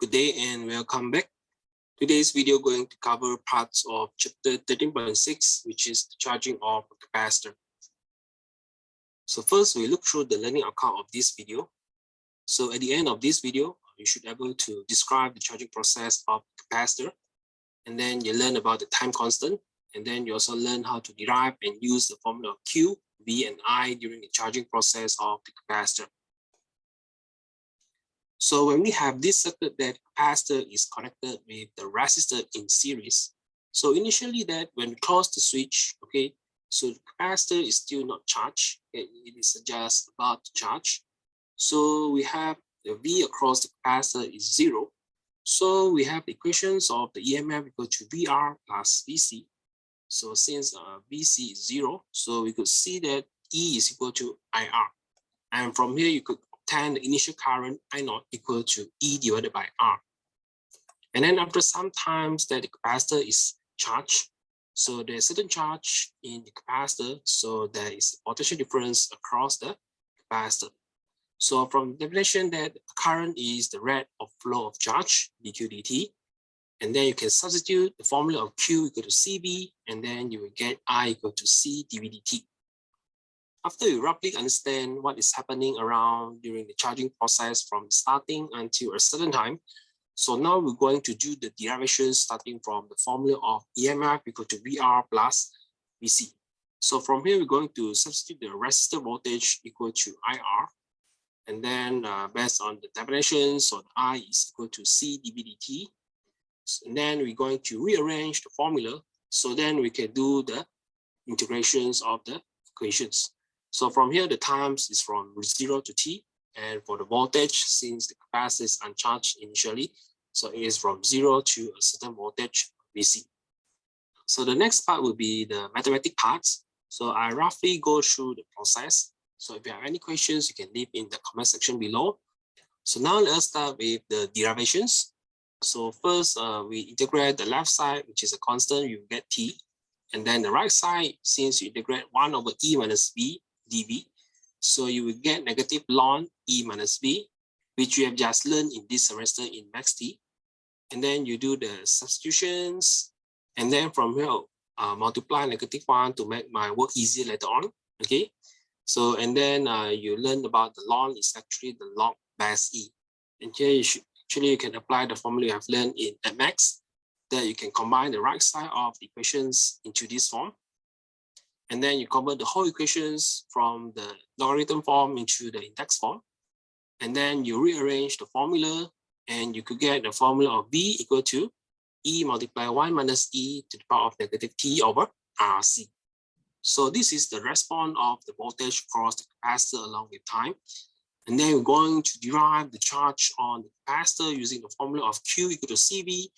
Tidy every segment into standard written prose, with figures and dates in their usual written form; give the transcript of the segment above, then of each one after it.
Good day and welcome back. Today's video going to cover parts of chapter 13.6, which is the charging of a capacitor. So first we look through the learning outcome of this video. So at the end of this video, you should be able to describe the charging process of the capacitor, and then you learn about the time constant, and then you also learn how to derive and use the formula of Q, V, and I during the charging process of the capacitor. So when we have this circuit that capacitor is connected with the resistor in series, so initially that when we close the switch, okay, so the capacitor is still not charged, okay, it is just about to charge. So we have the V across the capacitor is 0. So we have the equations of the EMF equal to VR plus VC. So since VC is 0, so we could see that E is equal to IR. And from here, you could obtain the initial current I0 equal to E divided by R. And then after some times that the capacitor is charged, so there's certain charge in the capacitor, so there is a potential difference across the capacitor. So from the definition that current is the rate of flow of charge, dq dt, and then you can substitute the formula of Q equal to CB, and then you will get I equal to C dV dt. After you roughly understand what is happening around during the charging process from starting until a certain time, so now we're going to do the derivation starting from the formula of EMF equal to VR plus VC. So from here, we're going to substitute the resistor voltage equal to IR. And then based on the definition, so the I is equal to C dV dt. And then we're going to rearrange the formula. So then we can do the integrations of the equations. So from here, the times is from 0 to t. And for the voltage, since the capacitor is uncharged initially, so it is from 0 to a certain voltage VC. So the next part will be the mathematical parts. So I roughly go through the process. So if you have any questions, you can leave in the comment section below. So now let's start with the derivations. So first, we integrate the left side, which is a constant, you get t. And then the right side, since you integrate 1 over e minus v dv, so you will get negative ln e minus v, which you have just learned in this semester in Max T. And then you do the substitutions. And then from here, multiply -1 to make my work easier later on. Okay. So, and then you learn about the ln is actually the log base E. And here you can apply the formula you have learned in max, that you can combine the right side of the equations into this form. And then you convert the whole equations from the logarithm form into the index form. And then you rearrange the formula, and you could get the formula of V equal to E multiplied 1 minus E to the power of negative T over RC. So this is the response of the voltage across the capacitor along with time. And then we're going to derive the charge on the capacitor using the formula of Q equal to CV.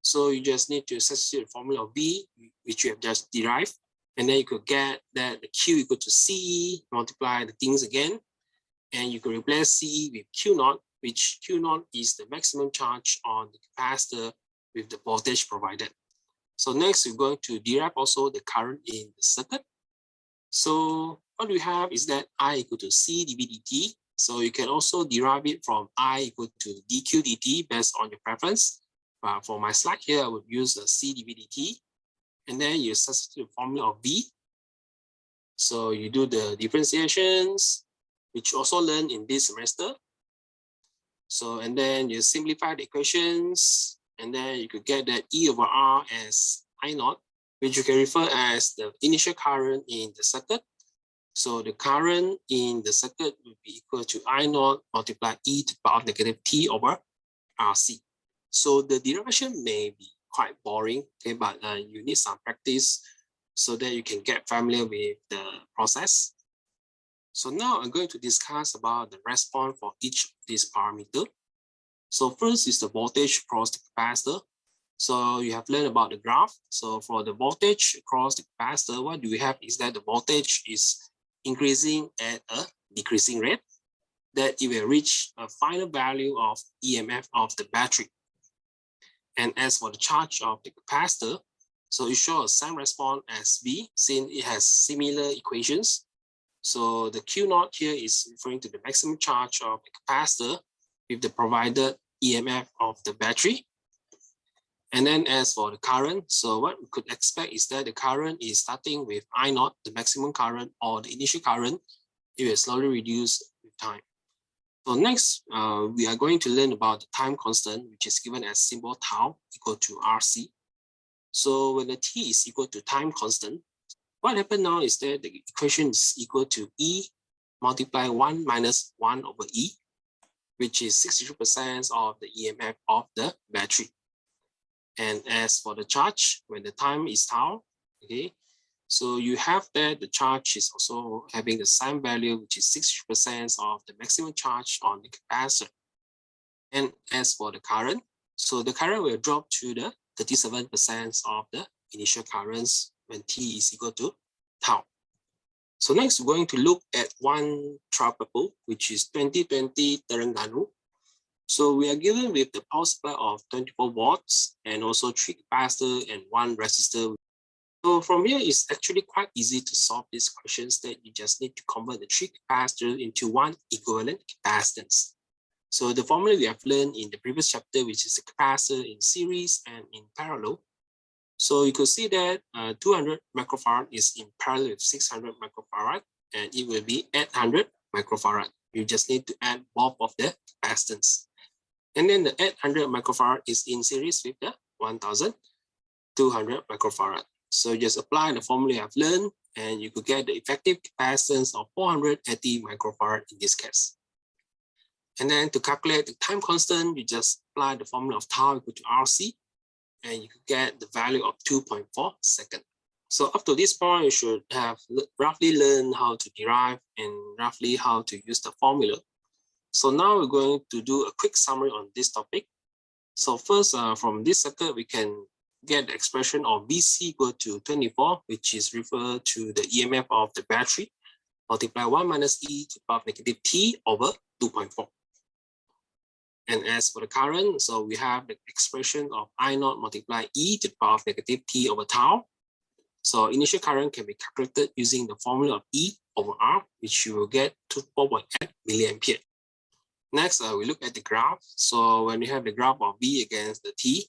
So you just need to substitute the formula of V, which you have just derived. And then you could get that the Q equal to CE, multiply the things again. And you can replace CE with Q0, which Q0 is the maximum charge on the capacitor with the voltage provided. So next, we're going to derive also the current in the circuit. So what we have is that I equal to C dV dt. So you can also derive it from I equal to dq dt based on your preference. But for my slide here, I would use the C dV dt. And then you substitute the formula of V. So you do the differentiations, which you also learned in this semester. So, and then you simplify the equations, and then you could get that E over R as I0, which you can refer as the initial current in the circuit. So the current in the circuit will be equal to I0 multiplied E to the power of negative T over RC. So the derivation may be quite boring, okay, but you need some practice so that you can get familiar with the process. So now I'm going to discuss about the response for each of these parameters. So first is the voltage across the capacitor. So you have learned about the graph. So for the voltage across the capacitor, what we have is that the voltage is increasing at a decreasing rate, that it will reach a final value of EMF of the battery. And as for the charge of the capacitor, so it shows the same response as V, since it has similar equations. So the Q0 here is referring to the maximum charge of the capacitor with the provided EMF of the battery. And then as for the current, so what we could expect is that the current is starting with I naught, the maximum current or the initial current. It will slowly reduce with time. So next, we are going to learn about the time constant, which is given as symbol tau equal to RC. So when the T is equal to time constant, what happened now is that the equation is equal to E multiply 1 minus 1 over E, which is 63% of the EMF of the battery. And as for the charge, when the time is tau, okay, so you have that the charge is also having the same value, which is 60% of the maximum charge on the capacitor. And as for the current, so the current will drop to the 37% of the initial currents when T is equal to tau. So next, we're going to look at one triple, which is 2020 Terengganu. So we are given with the power supply of 24 watts and also 3 capacitors and 1 resistor. So from here, it's actually quite easy to solve these questions that you just need to convert the 3 capacitors into 1 equivalent capacitance. So the formula we have learned in the previous chapter, which is the capacitor in series and in parallel. So you could see that 200 microfarad is in parallel with 600 microfarad, and it will be 800 microfarad. You just need to add both of the capacitance. And then the 800 microfarad is in series with the 1200 microfarad. So just apply the formula I've learned, and you could get the effective capacitance of 480 microfarad in this case. And then to calculate the time constant, you just apply the formula of tau equal to RC, and you could get the value of 2.4 seconds. So up to this point, you should have roughly learned how to derive and roughly how to use the formula. So now we're going to do a quick summary on this topic. So first, from this circuit, we can get the expression of VC equal to 24, which is referred to the EMF of the battery, multiply 1 minus E to the power of negative T over 2.4. And as for the current, so we have the expression of I naught multiply E to the power of negative T over tau. So initial current can be calculated using the formula of E over R, which you will get to 4.8 milliampere. Next, we look at the graph. So when we have the graph of V against the T,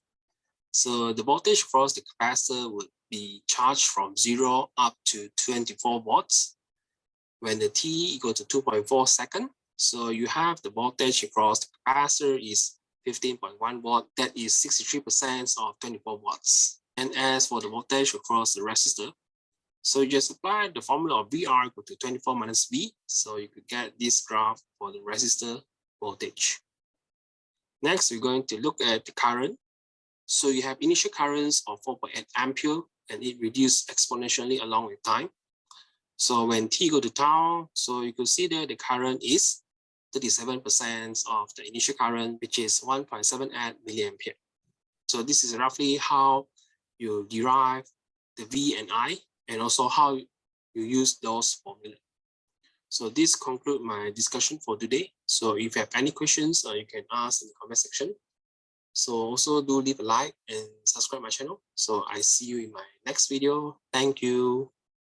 so the voltage across the capacitor would be charged from 0 up to 24 watts. When the T equal to 2.4 seconds, so you have the voltage across the capacitor is 15.1 watt. That is 63% of 24 watts. And as for the voltage across the resistor, so you just apply the formula of VR equal to 24 minus V. So you could get this graph for the resistor voltage. Next, we're going to look at the current. So you have initial currents of 4.8 ampere, and it reduced exponentially along with time. So when T go to tau, so you could see that the current is 37% of the initial current, which is 1.78 milliampere. So this is roughly how you derive the V and I, and also how you use those formulas. So this concludes my discussion for today. So if you have any questions, you can ask in the comment section. So also do leave a like and subscribe my channel. So I see you in my next video. Thank you.